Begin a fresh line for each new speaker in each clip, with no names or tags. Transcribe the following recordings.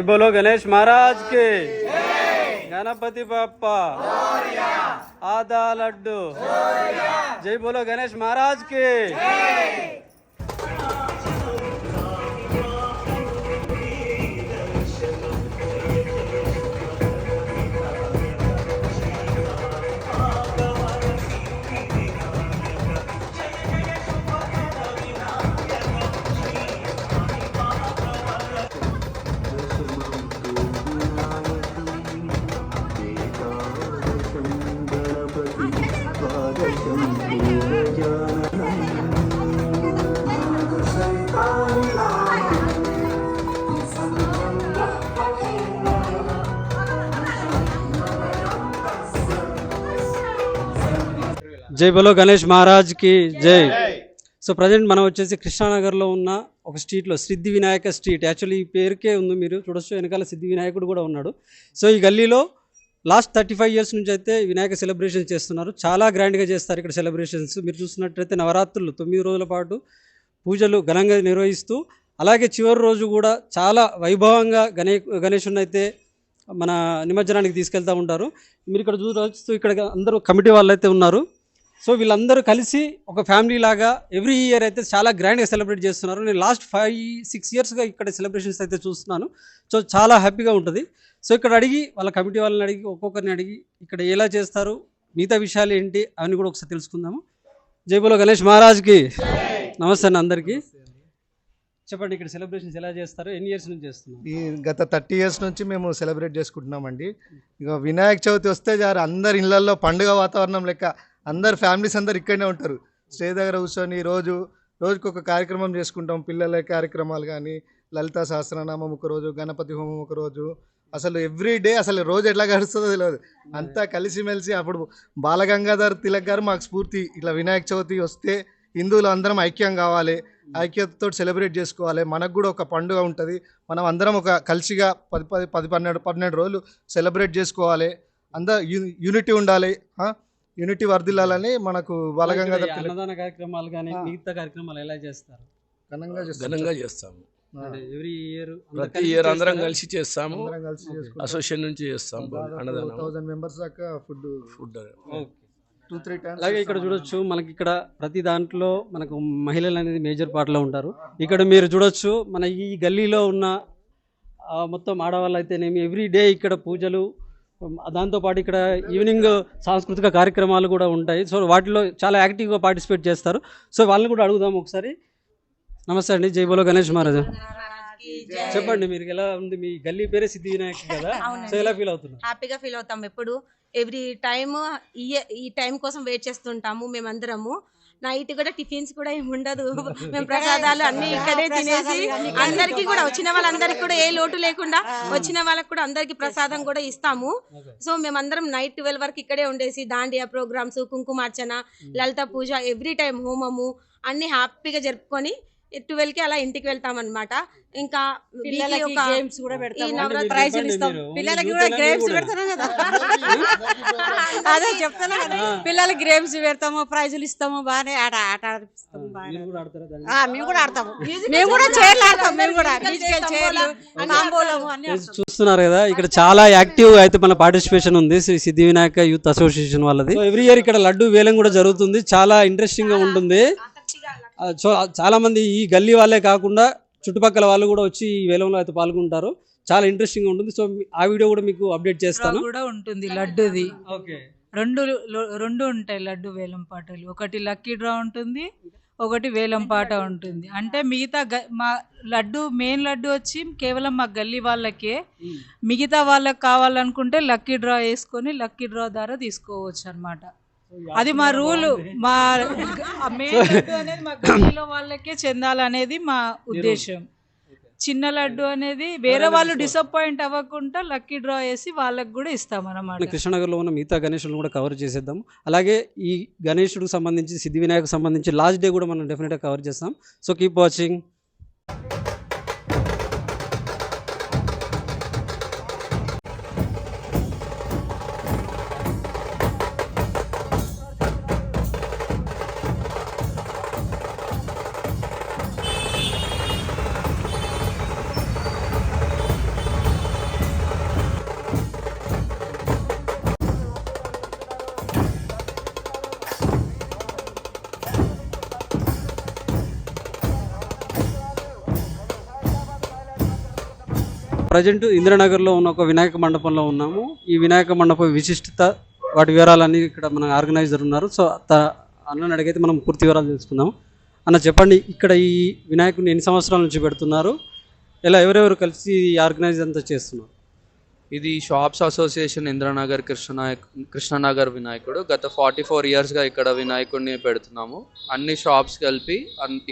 बोलो गणेश महाराज के गणपति बाप्पा आधा लड्डू जय बोलो गणेश महाराज के జై బలో గణేష్ మహారాజ్ కి జై. సో ప్రజెంట్ మనం వచ్చేసి కృష్ణానగర్లో ఉన్న ఒక స్ట్రీట్లో సిద్ధి వినాయక స్ట్రీట్. యాక్చువల్లీ ఈ పేరుకే ఉంది, మీరు చూడొచ్చు వెనకాల సిద్ధి వినాయకుడు కూడా ఉన్నాడు. సో ఈ గల్లీలో లాస్ట్ 35 years నుంచి అయితే వినాయక సెలబ్రేషన్స్ చేస్తున్నారు. చాలా గ్రాండ్గా చేస్తారు ఇక్కడ సెలబ్రేషన్స్. మీరు చూసినట్లయితే నవరాత్రులు 9 రోజుల పాటు పూజలు ఘనంగా నిర్వహిస్తూ, అలాగే చివరి రోజు కూడా చాలా వైభవంగా గణేశుని అయితే మన నిమజ్జనానికి తీసుకెళ్తూ ఉంటారు. మీరు ఇక్కడ చూడవచ్చు, ఇక్కడ అందరూ కమిటీ వాళ్ళు అయితే ఉన్నారు. సో వీళ్ళందరూ కలిసి ఒక ఫ్యామిలీ లాగా ఎవ్రీ ఇయర్ అయితే చాలా గ్రాండ్గా సెలబ్రేట్ చేస్తున్నారు. నేను లాస్ట్ 5-6 yearsగా ఇక్కడ సెలబ్రేషన్స్ అయితే చూస్తున్నాను. సో చాలా హ్యాపీగా ఉంటుంది. సో ఇక్కడ అడిగి వాళ్ళ కమిటీ వాళ్ళని అడిగి ఒక్కొక్కరిని అడిగి ఇక్కడ ఎలా చేస్తారు, మిగతా విషయాలు ఏంటి అవన్నీ కూడా ఒకసారి తెలుసుకుందాము. జై బోలో గణేష్ మహారాజ్కి. నమస్తే అన్న అందరికీ. చెప్పండి, ఇక్కడ సెలబ్రేషన్స్ ఎలా చేస్తారు, ఎన్ని ఇయర్స్ నుంచి చేస్తున్నారు?
ఈ గత 30 years నుంచి మేము సెలబ్రేట్ చేసుకుంటున్నామండి. ఇక వినాయక చవితి వస్తే జారు అందరి ఇళ్లలో పండుగ వాతావరణం లెక్క అందరు ఫ్యామిలీస్ అందరు ఇక్కడనే ఉంటారు. స్టేజ్ దగ్గర కూర్చొని రోజుకు ఒక కార్యక్రమం చేసుకుంటాం. పిల్లల కార్యక్రమాలు కానీ, లలితా సహస్రనామం ఒక రోజు, గణపతి హోమం ఒక రోజు. అసలు ఎవ్రీ డే అసలు రోజు ఎట్లా గడుస్తుందో తెలియదు. అంతా కలిసిమెలిసి అప్పుడు బాలగంగాధర్ తిలక్ గారు మాకు స్ఫూర్తి. ఇట్లా వినాయక చవితి వస్తే హిందువులు అందరం ఐక్యం కావాలి, ఐక్యతతో సెలబ్రేట్ చేసుకోవాలి, మనకు కూడా ఒక పండుగ ఉంటుంది, మనం అందరం ఒక కలిసిగా 10-12 రోజులు సెలబ్రేట్ చేసుకోవాలి, అందరూ యూనిటీ ఉండాలి, యూనిటీ వర్ధిల్లాలని మనకు బాలగంగాధర్
అన్నదాన కార్యక్రమాలు కానీ మిగతా కార్యక్రమాలు ఎలా చేస్తారు?
ఘనంగా చేస్తాము.
ఎవ్రీ ఇయర్
ప్రతి ఇయర్ అందరం కలిసి చేస్తాము. అసోసియేషన్ నుంచి చేస్తాము అన్నదానం.
1000 members దాకా ఫుడ్ 2-3 times.
అలాగే ఇక్కడ చూడొచ్చు, మనకి ఇక్కడ ప్రతి దాంట్లో మనకు మహిళలు అనేది మేజర్ పార్ట్లో ఉంటారు. ఇక్కడ మీరు చూడొచ్చు, మన ఈ గల్లీలో ఉన్న మొత్తం ఆడవాళ్ళు అయితేనేమి ఎవ్రీ డే ఇక్కడ పూజలు, దాంతోపాటు ఇక్కడ ఈవినింగ్ సాంస్కృతిక కార్యక్రమాలు కూడా ఉంటాయి. సో వాటిలో చాలా యాక్టివ్గా పార్టిసిపేట్ చేస్తారు. సో వాళ్ళని కూడా అడుగుదాం ఒకసారి. నమస్తే అండి, జై బోలో గణేష్ మహారాజ్. చెప్పండి, మీరు ఎలా ఉంది? మీ గల్లీ పేరే సిద్ధి వినాయక్ కదా, సో ఎలా ఫీల్ అవుతున్నారు?
హ్యాపీగా ఫీల్ అవుతాం. ఎప్పుడు ఎవ్రీ టైమ్ ఈ టైం కోసం వెయిట్ చేస్తుంటాము. మేమందరము నైట్ కూడా టిఫిన్స్ కూడా ఏమి ఉండదు, మేము ప్రసాదాలు అన్ని ఇక్కడే తినేసి అందరికి కూడా వచ్చిన వాళ్ళందరికి కూడా ఏ లోటు లేకుండా వచ్చిన వాళ్ళకి కూడా అందరికి ప్రసాదం కూడా ఇస్తాము. సో మేమందరం నైట్ 12 వరకు ఇక్కడే ఉండేసి దాండియా ప్రోగ్రామ్స్, కుంకుమార్చన, లలిత పూజ, ఎవ్రీ టైం హోమము అన్ని హ్యాపీగా జరుపుకొని 12కి అలా ఇంటికి వెళ్తాం అనమాట. ఇంకా
గేమ్స్ కూడా పెడతాం, ప్రైజులు ఇస్తాం. పిల్లలకి కూడా గేమ్స్ పెడతాం కదా, అదే చెప్తాను కదా, పిల్లలకి గేమ్స్ పెడతాము, ప్రైజులు ఇస్తాము, బాగానే ఆట ఆడిపిస్తాము. మేము కూడా ఆడతాము, మేము కూడా చైర్లు ఆడతాం, మేము కూడా
చూస్తున్నారు కదా. ఇక్కడ చాలా యాక్టివ్ అయితే మన పార్టిసిపేషన్ ఉంది సిద్ధి వినాయక యూత్ అసోసియేషన్ వాళ్ళది. ఎవ్రీ ఇయర్ ఇక్కడ లడ్డు వేలం కూడా జరుగుతుంది, చాలా ఇంట్రెస్టింగ్ గా ఉంటుంది. సో చాలా మంది ఈ గల్లీ వాళ్ళే కాకుండా చుట్టుపక్కల వాళ్ళు కూడా వచ్చి ఈ వేలంలో అయితే పాల్గొంటారు. చాలా ఇంట్రెస్టింగ్ గా ఉంటుంది. సో ఆ వీడియో కూడా మీకు అప్డేట్ చేస్తాను.
కూడా ఉంటుంది లడ్డుది. రెండు ఉంటాయి లడ్డు వేలం పాటలు. ఒకటి లక్కీ డ్రా ఉంటుంది, ఒకటి వేలం పాట ఉంటుంది. అంటే మిగతా మా లడ్డు మెయిన్ లడ్డు వచ్చి కేవలం మా గల్లీ వాళ్ళకే, మిగతా వాళ్ళకి కావాలనుకుంటే లక్కీ డ్రా వేసుకొని లక్కీ డ్రా ద్వారా తీసుకోవచ్చు అన్నమాట. అది మా రూల్. మా మెయిన్ లడ్డు అనేది మా గల్లీలో వాళ్ళకే చెందాలనేది మా ఉద్దేశం. చిన్న లడ్డు అనేది వేరే వాళ్ళు డిసప్పాయింట్ అవ్వకుండా లక్కీ డ్రా వేసి వాళ్ళకి కూడా ఇస్తామన్నమాట.
కృష్ణనగర్లో ఉన్న మిగతా గణేశులను కూడా కవర్ చేసేద్దాం. అలాగే ఈ గణేశుడికి సంబంధించి, సిద్ధి వినాయకు సంబంధించి లాస్ట్ డే కూడా మనం డెఫినెట్గా కవర్ చేస్తాం. So keep watching. ప్రజెంట్ ఇందిరానగర్లో ఉన్న ఒక వినాయక మండపంలో ఉన్నాము. ఈ వినాయక మండపం విశిష్టత, వాటి వివరాలన్నీ ఇక్కడ మన ఆర్గనైజర్ ఉన్నారు. సో అన్నని అడిగైతే మనం పూర్తి వివరాలు తెలుసుకుందాం. అన్న చెప్పండి, ఇక్కడ ఈ వినాయకుడిని ఎన్ని సంవత్సరాల నుంచి పెడుతున్నారు, ఎలా ఎవరెవరు కలిసి ఈ ఆర్గనైజ్ అంతా చేస్తున్నారు?
ఇది షాప్స్ అసోసియేషన్ ఇంద్రానగర్ కృష్ణనగర్ వినాయకుడు. గత 44 ఇయర్స్గా ఇక్కడ వినాయకుడిని పెడుతున్నాము. అన్ని షాప్స్ కలిపి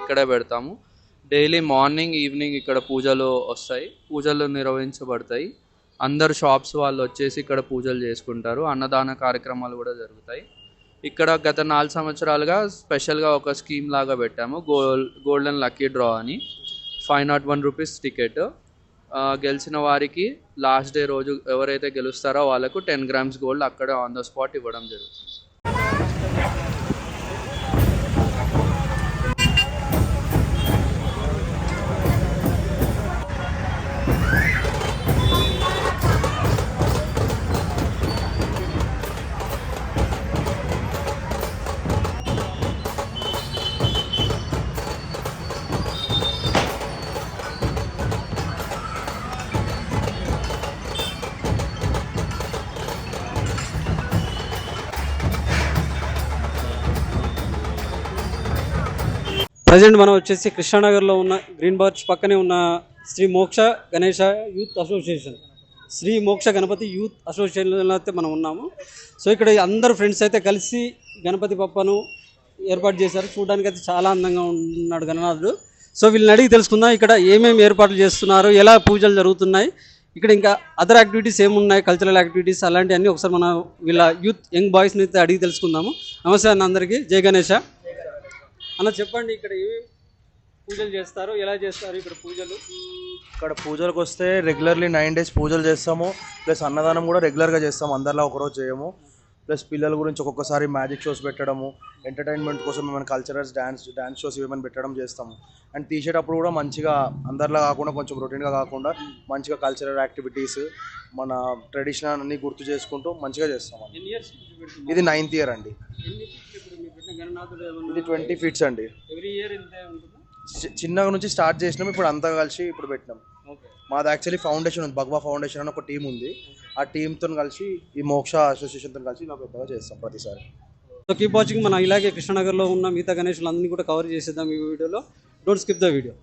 ఇక్కడే పెడతాము. డైలీ మార్నింగ్ ఈవినింగ్ ఇక్కడ పూజలు వస్తాయి, పూజలు నిర్వహించబడతాయి. అందరు షాప్స్ వాళ్ళు వచ్చేసి ఇక్కడ పూజలు చేసుకుంటారు. అన్నదాన కార్యక్రమాలు కూడా జరుగుతాయి. ఇక్కడ గత 4 సంవత్సరాలుగా స్పెషల్గా ఒక స్కీమ్ లాగా పెట్టాము, గోల్డెన్ లక్కీ డ్రా అని. 501 రూపీస్ టికెట్. గెలిచిన వారికి లాస్ట్ డే రోజు ఎవరైతే గెలుస్తారో వాళ్ళకు 10 grams గోల్డ్ అక్కడే ఆన్ ద స్పాట్ ఇవ్వడం జరుగుతుంది.
ప్రజెంట్ మనం వచ్చేసి కృష్ణానగర్లో ఉన్న గ్రీన్ బర్చ్ పక్కనే ఉన్న శ్రీ మోక్ష గణేష యూత్ అసోసియేషన్, శ్రీ మోక్ష గణపతి యూత్ అసోసియేషన్లో అయితే మనం ఉన్నాము. సో ఇక్కడ అందరు ఫ్రెండ్స్ అయితే కలిసి గణపతి పప్పను ఏర్పాటు చేశారు. చూడడానికి అయితే చాలా అందంగా ఉన్నాడు గణనాథుడు. సో వీళ్ళని అడిగి తెలుసుకుందాం ఇక్కడ ఏమేమి ఏర్పాట్లు చేస్తున్నారు, ఎలా పూజలు జరుగుతున్నాయి, ఇక్కడ ఇంకా అదర్ యాక్టివిటీస్ ఏమున్నాయి, కల్చరల్ యాక్టివిటీస్ అలాంటివన్నీ ఒకసారి మన వీళ్ళ యూత్ యంగ్ బాయ్స్ని అయితే అడిగి తెలుసుకుందాము. నమస్తే అన్న అందరికీ, జై గణేష. అన్న చెప్పండి, ఇక్కడ ఏమేమి పూజలు చేస్తారు, ఎలా చేస్తారు ఇక్కడ పూజలు?
ఇక్కడ పూజలకు వస్తే రెగ్యులర్లీ 9 days పూజలు చేస్తాము. ప్లస్ అన్నదానం కూడా రెగ్యులర్గా చేస్తాము, అందరిలా ఒకరోజు చేయము. ప్లస్ పిల్లల గురించి ఒక్కొక్కసారి మ్యాజిక్ షోస్ పెట్టడము, ఎంటర్టైన్మెంట్ కోసం ఏమైనా కల్చరల్స్ డ్యాన్స్ షోస్ ఏమైనా పెట్టడం చేస్తాము. అండ్ తీసేటప్పుడు కూడా మంచిగా అందరిలా కాకుండా కొంచెం రొటీన్గా కాకుండా మంచిగా కల్చరల్ యాక్టివిటీస్, మన ట్రెడిషనల్ అన్ని గుర్తు చేసుకుంటూ మంచిగా చేస్తాము. ఇది 9th year అండి. ఇది 20 feet అండి. చిన్నగా నుంచి స్టార్ట్ చేసినాం, ఇప్పుడు అంతా కలిసి ఇప్పుడు పెట్టినాం. మాది యాక్చువల్లీ ఫౌండేషన్ ఉంది, భగవా ఫౌండేషన్ అని ఒక టీం ఉంది. ఆ టీంతో కలిసి ఈ మోక్ష అసోసియేషన్తో కలిసి ఇలా పెద్దగా చేస్తాం ప్రతిసారి.
So keep watching. మనం ఇలాగే కృష్ణనగర్లో ఉన్న మిగతా గణేషులు అందరినీ కూడా కవర్ చేసేద్దాం ఈ వీడియోలో. Don't skip the video.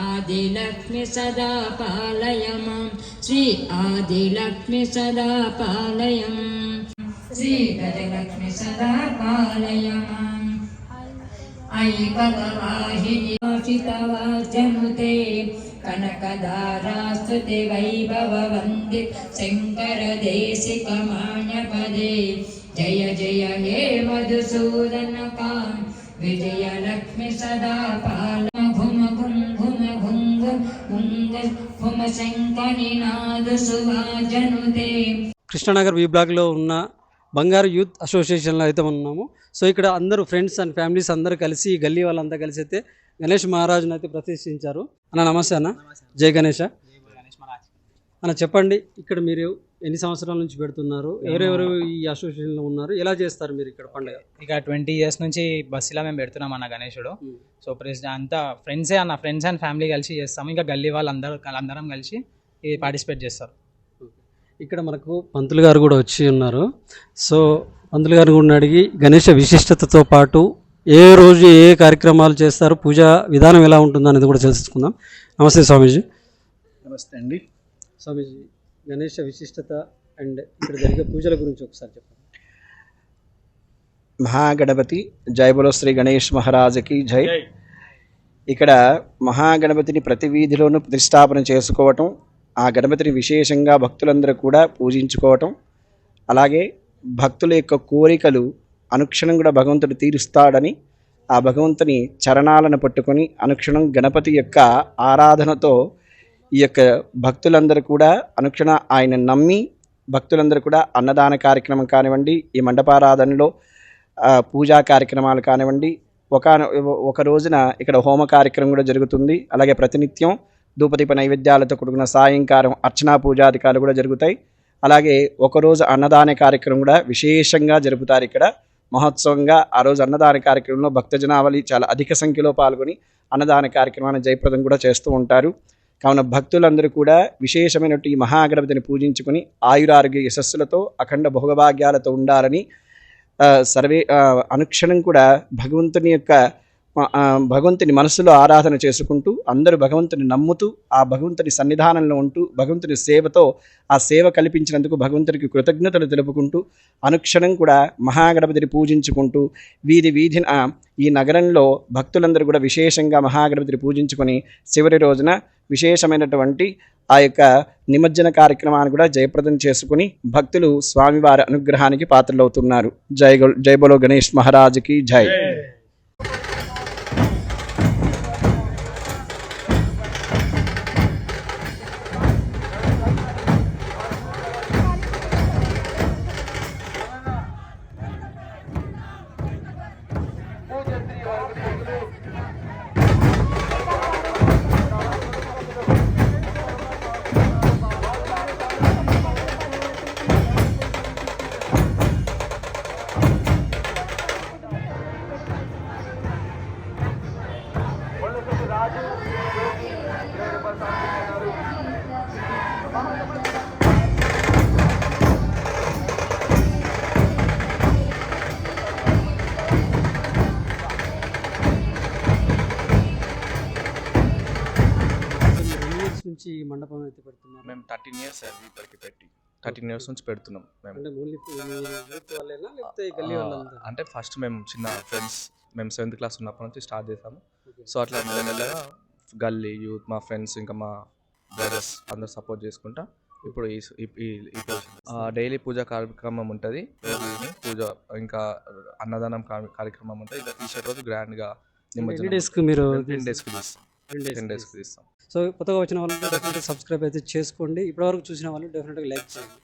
Adilakshmi సదా పాలయమాం, శ్రీ ఆదిలక్ష్మి సదా పాలయం, శ్రీ గజలక్ష్మి సదా పాలయమాం. అయి భగవాహిని వాసితవాచనుతే కనకదారాస్తుతి వైభవ వంది శంకర దేశిక మాన్యపదే. జయ జయ హే మధుసూదన కాం, విజయలక్ష్మి సదా పాల. ఘుమ ఘుం ఘుమ ఘుంగ ఘుంగ ఘుమ శంకరినాద సువాజనుతే.
కృష్ణానగర్ వి బ్లాక్లో ఉన్న బంగారు యూత్ అసోసియేషన్లో అయితే ఉన్నాము. సో ఇక్కడ అందరూ ఫ్రెండ్స్ అండ్ ఫ్యామిలీస్ అందరూ కలిసి, గల్లీ వాళ్ళంతా కలిసి అయితే గణేష్ మహారాజును అయితే ప్రతిష్ఠించారు. అన్న నమస్తే అన్న, జై గణేష. అన్న చెప్పండి, ఇక్కడ మీరు ఎన్ని సంవత్సరాల నుంచి పెడుతున్నారు, ఎవరెవరు ఈ అసోసియేషన్లో ఉన్నారు, ఎలా చేస్తారు మీరు ఇక్కడ పండుగ?
ఇక 20 years నుంచి బస్సులో మేము పెడుతున్నాం అన్న గణేశుడు. సో అంతా ఫ్రెండ్సే అన్న, ఫ్రెండ్స్ అండ్ ఫ్యామిలీ కలిసి చేస్తాము. ఇంకా గల్లీ వాళ్ళు అందరం కలిసి ఇది పార్టిసిపేట్ చేస్తారు.
ఇక్కడ మనకు పంతులు గారు కూడా వచ్చి ఉన్నారు. సో పంతులు గారు కూడా అడిగి గణేష విశిష్టతతో పాటు ఏ రోజు ఏ కార్యక్రమాలు చేస్తారు, పూజా విధానం ఎలా ఉంటుందో అనేది కూడా తెలుసుకుందాం. నమస్తే స్వామీజీ.
నమస్తే అండి.
స్వామీజీ, గణేష విశిష్టత అండ్ ఇక్కడ జరిగే పూజల గురించి ఒకసారి చెప్పండి.
మహాగణపతి జై బలో శ్రీ గణేష్ మహారాజుకి జై. ఇక్కడ మహాగణపతిని ప్రతి వీధిలోనూ ప్రతిష్టాపన చేసుకోవటం, ఆ గణపతిని విశేషంగా భక్తులందరూ కూడా పూజించుకోవటం, అలాగే భక్తుల యొక్క కోరికలు అనుక్షణం కూడా భగవంతుడు తీరుస్తాడని ఆ భగవంతుని చరణాలను పట్టుకొని అనుక్షణం గణపతి యొక్క ఆరాధనతో ఈ యొక్క భక్తులందరూ కూడా అనుక్షణ ఆయన నమ్మి భక్తులందరూ కూడా అన్నదాన కార్యక్రమం కానివ్వండి, ఈ మండపారాధనలో పూజా కార్యక్రమాలు కానివ్వండి, ఒక రోజున ఇక్కడ హోమ కార్యక్రమం కూడా జరుగుతుంది. అలాగే ప్రతినిత్యం ధూపదీప నైవేద్యాలతో కూడిన సాయంకాలం అర్చనా పూజాధికారులు కూడా జరుగుతాయి. అలాగే ఒకరోజు అన్నదాన కార్యక్రమం కూడా విశేషంగా జరుపుతారు ఇక్కడ మహోత్సవంగా ఆ రోజు అన్నదాన కార్యక్రమంలో భక్తజనావళి చాలా అధిక సంఖ్యలో పాల్గొని అన్నదాన కార్యక్రమాన్ని జయప్రదం కూడా చేస్తూ ఉంటారు. కావున భక్తులందరూ కూడా విశేషమైనటువంటి ఈ మహాగణపతిని పూజించుకుని ఆయురారోగ్య యశస్సులతో అఖండ భోగభాగ్యాలతో ఉండాలని సర్వే అనుక్షణం కూడా భగవంతుని మనసులో ఆరాధన చేసుకుంటూ అందరూ భగవంతుని నమ్ముతూ ఆ భగవంతుని సన్నిధానంలో ఉంటూ భగవంతుని సేవతో ఆ సేవ కల్పించినందుకు భగవంతునికి కృతజ్ఞతలు తెలుపుకుంటూ అనుక్షణం కూడా మహాగణపతిని పూజించుకుంటూ వీధిన ఈ నగరంలో భక్తులందరూ కూడా విశేషంగా మహాగణపతిని పూజించుకొని చివరి రోజున విశేషమైనటువంటి ఆ యొక్క నిమజ్జన కార్యక్రమాన్ని కూడా జయప్రదం చేసుకుని భక్తులు స్వామివారి అనుగ్రహానికి పాత్రలవుతున్నారు. జై బోలో గణేష్ మహారాజ్కి జై.
నుంచి ఈ మండపం అయితే పెడుతున్నారు?
మేము 13 ఇయర్స్ ఇప్పటికి పెట్టి 13 ఇయర్స్ నుంచి పెడుతున్నాం మేము.
అంటే ఓన్లీ వాళ్ళేనా లేకపోతే గల్లీ వాళ్ళంతా?
అంటే ఫస్ట్ మేము చిన్న ఫ్రెండ్స్ మేము 7th క్లాస్ ఉన్నప్పటి నుంచి స్టార్ట్ చేసాము. సో అట్లా మెల్లమెల్లగా గల్లీ యూత్ మా ఫ్రెండ్స్ ఇంకా మా బ్రదర్స్ అందరు సపోర్ట్ చేసుకుంటా ఇప్పుడు ఈ డైలీ పూజ కార్యక్రమం ఉంటుంది. పూజ ఇంకా అన్నదానం కార్యక్రమం ఉంటుంది. ఇలా తీసే రోజు గ్రాండ్గా
ఎన్ని డేస్కి మీరు
10 డేస్కి తీస్తాం.
సో కొత్తగా వచ్చిన వాళ్ళు డెఫినెట్గా సబ్స్క్రైబ్ అయితే చేసుకోండి. ఇప్పటివరకు చూసిన వాళ్ళు డెఫినెట్గా లైక్ చేయండి.